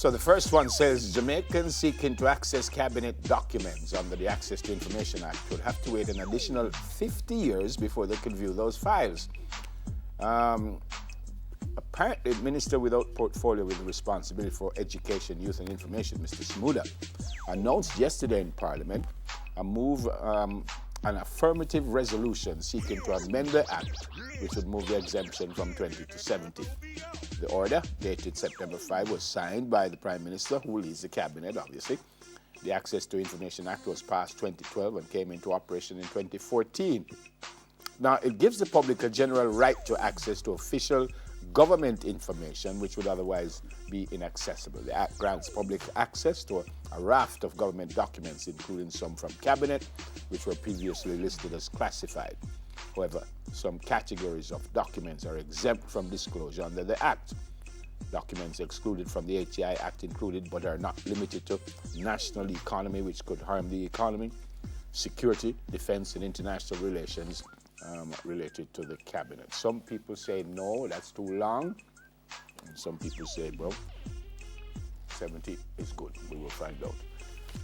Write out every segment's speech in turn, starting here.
So the first one says Jamaicans seeking to access cabinet documents under the Access to Information Act would have to wait an additional 50 years before they could view those files. Apparently, Minister without portfolio with responsibility for education, youth and information, Mr. Smuda, announced yesterday in Parliament a move, an affirmative resolution seeking to amend the Act, which would move the exemption from 20 to 70. The order, dated September 5, was signed by the Prime Minister, who leads the Cabinet, obviously. The Access to Information Act was passed 2012 and came into operation in 2014. Now, it gives the public a general right to access to official government information which would otherwise be inaccessible. The Act grants public access to a raft of government documents, including some from Cabinet, which were previously listed as classified. However, some categories of documents are exempt from disclosure under the Act. Documents excluded from the ATI Act included, but are not limited to, national economy, which could harm the economy, security, defense, and international relations, related to the Cabinet. Some people say, no, that's too long. And some people say, bro, 70 is good. We will find out.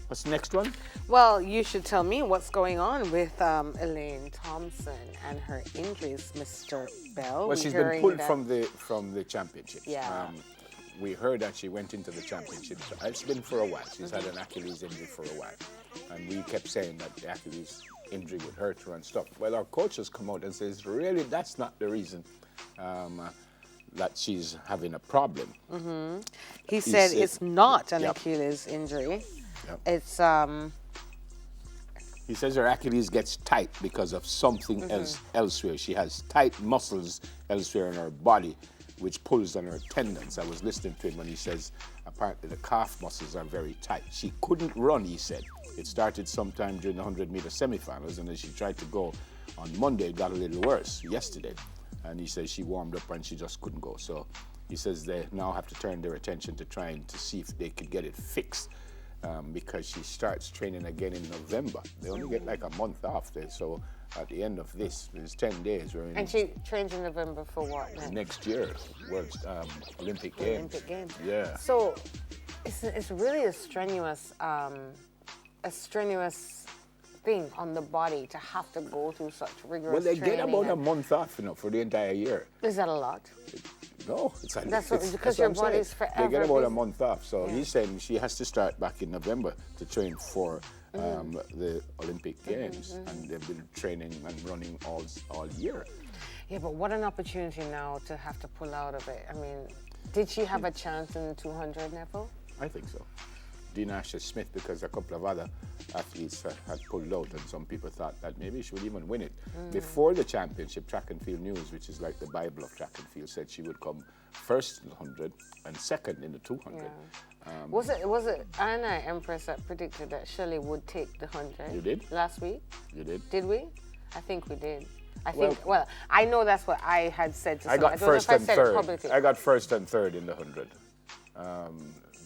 What's the next one? Well, you should tell me what's going on with Elaine Thompson and her injuries, Mr. Bell. Well, she's been pulled from the championship. Yeah. We heard that she went into the championship. It's been for a while. She's had an Achilles injury for a while. And we kept saying that the Achilles injury would hurt her and stuff. Well, our coach has come out and says, really, that's not the reason that she's having a problem. Mm-hmm. He said it's not an Achilles injury. Yep. It's He says her Achilles gets tight because of something else elsewhere. She has tight muscles elsewhere in her body, which pulls on her tendons. I was listening to him when he says apparently the calf muscles are very tight. She couldn't run, he said. It started sometime during the 100-meter semifinals, and as she tried to go on Monday, it got a little worse yesterday. And he says she warmed up and she just couldn't go. So he says they now have to turn their attention to trying to see if they could get it fixed, because she starts training again in November. They only get like a month off there. So at the end of this, it's 10 days. And she trains in November for what next year, World Olympic Games. Olympic Games. Yeah. So it's really a strenuous thing on the body to have to go through such rigorous Well, they training. get about a month off, for the entire year. Is that a lot? No, it's like because your body's forever. They get about busy. a month off, so he's saying she has to start back in November to train for the Olympic Games, and they've been training and running all year. Yeah, but what an opportunity now to have to pull out of it. I mean, did she have a chance in 200, Neville? I think so. Dean Asher Smith, because a couple of other athletes had pulled out, and some people thought that maybe she would even win it. Before the championship, Track and Field News, which is like the Bible of track and field, said she would come first in the 100 and second in the 200. Yeah. Was it Anna Empress that predicted that Shirley would take the 100? You did? Last week? You did? Did we? I think we did. Well, I know that's what I had said to someone. I got first and third. Publicly. I got first and third in the 100.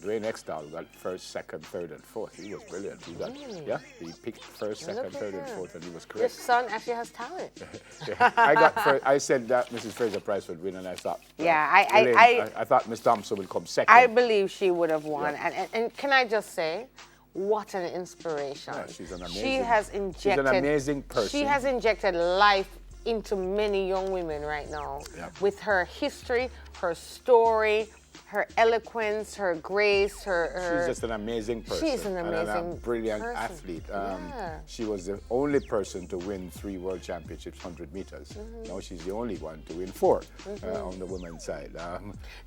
Dwayne Extall got first, second, third, and fourth. He was brilliant. He got, he picked first, second, third, and fourth, and he was Your correct. son actually has talent. I got first. I said that Mrs. Fraser Price would win, and I thought. I thought Miss Thompson would come second. I believe she would have won, Yeah. and can I just say, what an inspiration! Yeah, she's an amazing. She's an amazing person. She has injected life into many young women right now with her history, her story, her eloquence, her grace, her... She's just an amazing person. She's an amazing and a brilliant person. athlete. Yeah. She was the only person to win 3 world championships, 100 meters. Now she's the only one to win 4 on the women's side.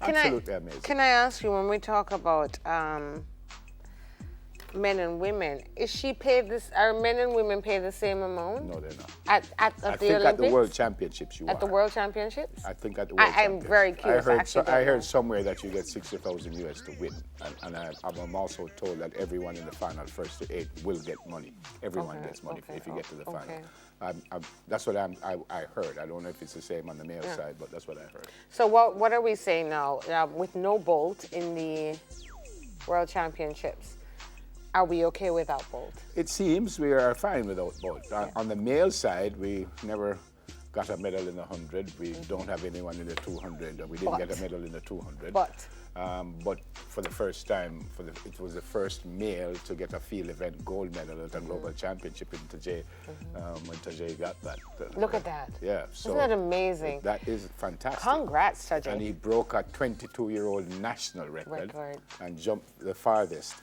Absolutely amazing. Can I ask you, when we talk about men and women, are men and women paid the same amount? No, they're not. At the I think Olympics? at the World Championships you are. At the World Championships? I think at the World Championships. I'm very curious. I heard somewhere that you get 60,000 US to win. And I'm also told that everyone in the final, first to 8, will get money. Everyone gets money if you get to the final. That's what I heard. I don't know if it's the same on the male side, but that's what I heard. So what are we saying now? With no Bolt in the World Championships, are we okay without Bolt? It seems we are fine without Bolt. On the male side, we never got a medal in the 100. We don't have anyone in the 200. We didn't get a medal in the 200. But for the first time, it was the first male to get a field event gold medal at a global championship in TVJ. When TVJ got that. Look at that. Yeah. So isn't that amazing? That is fantastic. Congrats, TVJ. And he broke a 22-year-old national record and jumped the farthest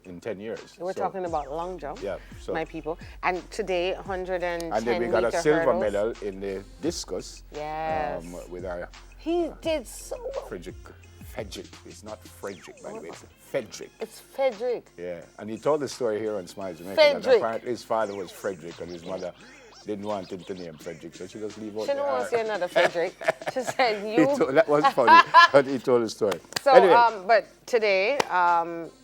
in 10 years. We're talking about long jump, yeah, my people. And today, 110 and then we got a silver hurdles. medal in the discus. Yes. With our... He did so well. Frederick. It's not Frederick, by the way. It's Frederick. It's Frederick. Yeah. And he told the story here on Smile Jamaica. Frederick. That apparently his father was Frederick and his mother didn't want him to name Frederick, so she just leave out She didn't want to see another Frederick. She said, that was funny, but he told the story. So, anyway. but today,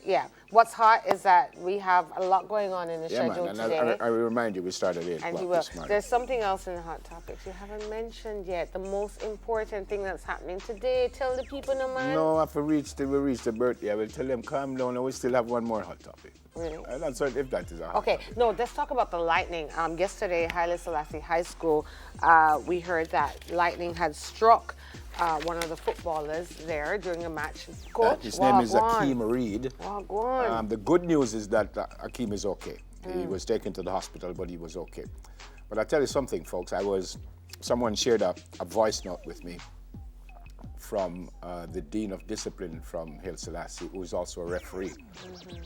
yeah, what's hot is that we have a lot going on in the schedule man. today. I will remind you, we started 8 and o'clock this morning. There's something else in the hot topics you haven't mentioned yet. The most important thing that's happening today. Tell the people, no man. No, after we reach the birthday, I will tell them, calm down, and we still have one more hot topic. Really? I'm not certain if that is a hot topic. No, let's talk about the lightning. Yesterday, Haile Selassie High School, we heard that lightning had struck one of the footballers there during a match. Coach, his name is Akeem Reed. The good news is that Akeem is okay. He was taken to the hospital, but he was okay. But I'll tell you something, folks. Someone shared a voice note with me from the Dean of Discipline from Haile Selassie, who is also a referee.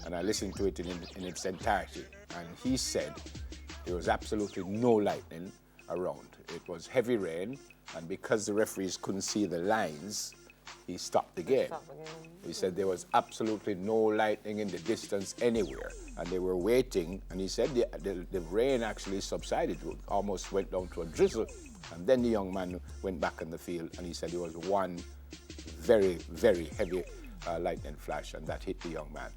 And I listened to it in its entirety. And he said there was absolutely no lightning around. It was heavy rain, and because the referees couldn't see the lines, he stopped the game. He said there was absolutely no lightning in the distance anywhere, and they were waiting, and he said the rain actually subsided, almost went down to a drizzle, and then the young man went back on the field, and he said there was one very, very heavy lightning flash, and that hit the young man.